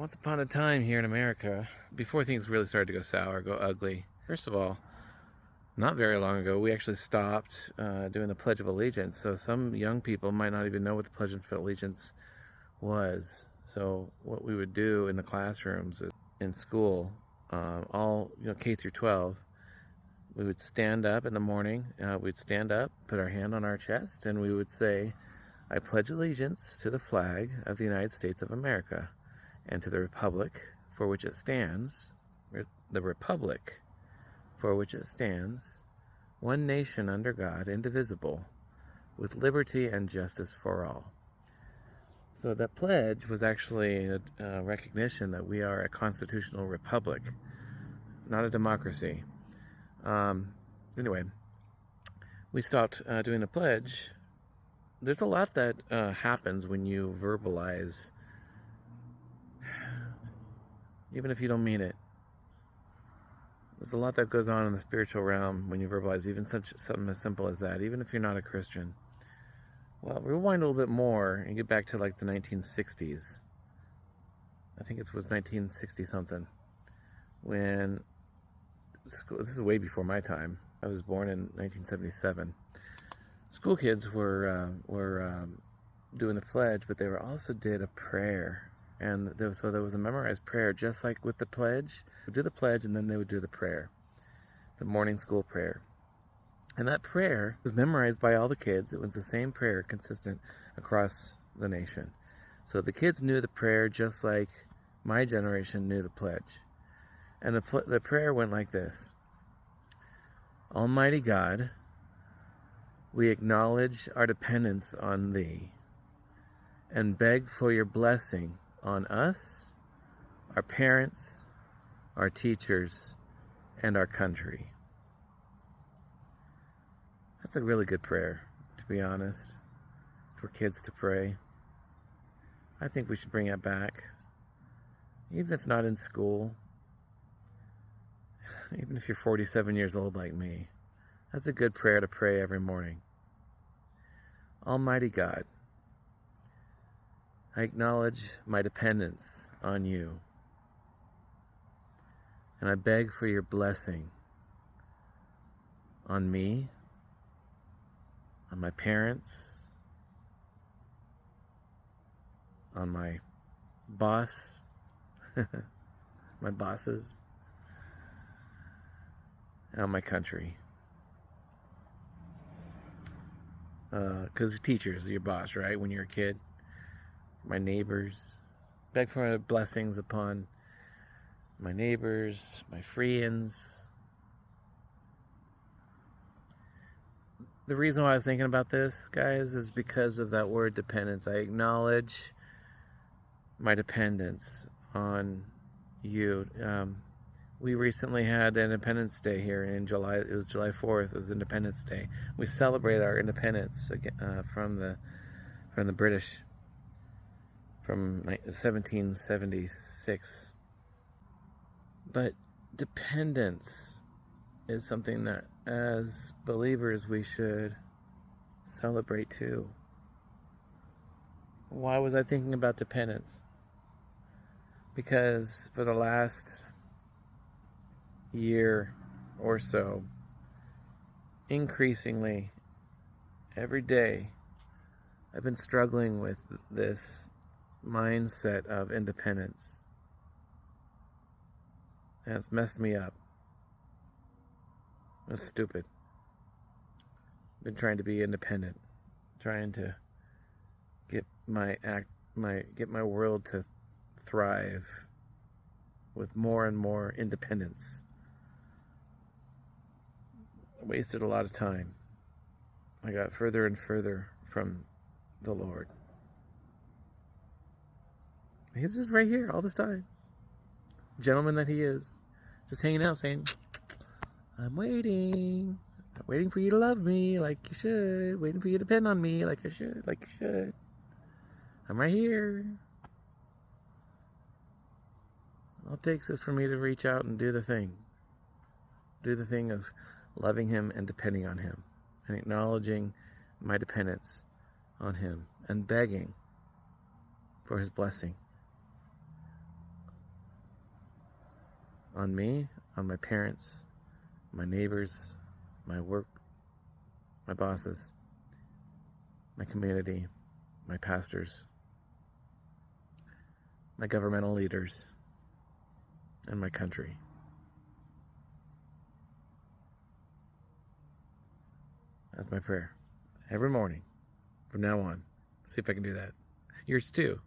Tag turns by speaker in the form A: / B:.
A: Once upon a time here in America, before things really started to go sour, go ugly, first of all, not very long ago, we actually stopped doing the Pledge of Allegiance. So some young people might not even know what the Pledge of Allegiance was. So what we would do in the classrooms in school, all K through 12, we would stand up in the morning. We'd stand up, put our hand on our chest, and we would say, "I pledge allegiance to the flag of the United States of America and to the republic for which it stands, the republic for which it stands, one nation under God, indivisible, with liberty and justice for all." So that pledge was actually a recognition that we are a constitutional republic, not a democracy. Anyway, we stopped doing the pledge. There's a lot that happens when you verbalize, even if you don't mean it. There's a lot that goes on in the spiritual realm when you verbalize even something as simple as that, even if you're not a Christian. Well, rewind a little bit more and get back to like the 1960s. I think it was 1960 something. When school, this is way before my time. I was born in 1977. School kids were doing the pledge, but they were also did a prayer. And there was a memorized prayer, just like with the pledge. They would do the pledge, and then they would do the prayer, the morning school prayer. And that prayer was memorized by all the kids. It was the same prayer, consistent across the nation. So the kids knew the prayer just like my generation knew the pledge. And the prayer went like this: "Almighty God, we acknowledge our dependence on Thee and beg for your blessing on us, our parents, our teachers, and our country." That's a really good prayer, to be honest, for kids to pray. I think we should bring it back, even if not in school, even if you're 47 years old like me. That's a good prayer to pray every morning. Almighty God, I acknowledge my dependence on you, and I beg for your blessing on me, on my parents, on my boss, my bosses, and on my country. Because teachers are your boss, right? When you're a kid. My neighbors. Beg for blessings upon my neighbors, my friends. The reason why I was thinking about this, guys, is because of that word dependence. I acknowledge my dependence on you. We recently had Independence Day here in July. It was July 4th. It was Independence Day. We celebrate our independence from the British from 1776. But dependence is something that, as believers, we should celebrate too. Why was I thinking about dependence? Because for the last year or so, increasingly, every day, I've been struggling with this mindset of independence. And it's messed me up. It's stupid. I've been trying to be independent, trying to get my world to thrive with more and more independence. I wasted a lot of time. I got further and further from the Lord. He was just right here all this time. Gentleman that he is. Just hanging out saying, "I'm waiting. I'm waiting for you to love me like you should. Waiting for you to depend on me like I should, like you should. I'm right here. All it takes is for me to reach out and do the thing. Do the thing of loving him and depending on him. And acknowledging my dependence on him. And begging for his blessing. on me, on my parents, my neighbors, my work, my bosses, my community, my pastors, my governmental leaders, and my country. That's my prayer. Every morning from now on. See if I can do that. Yours too.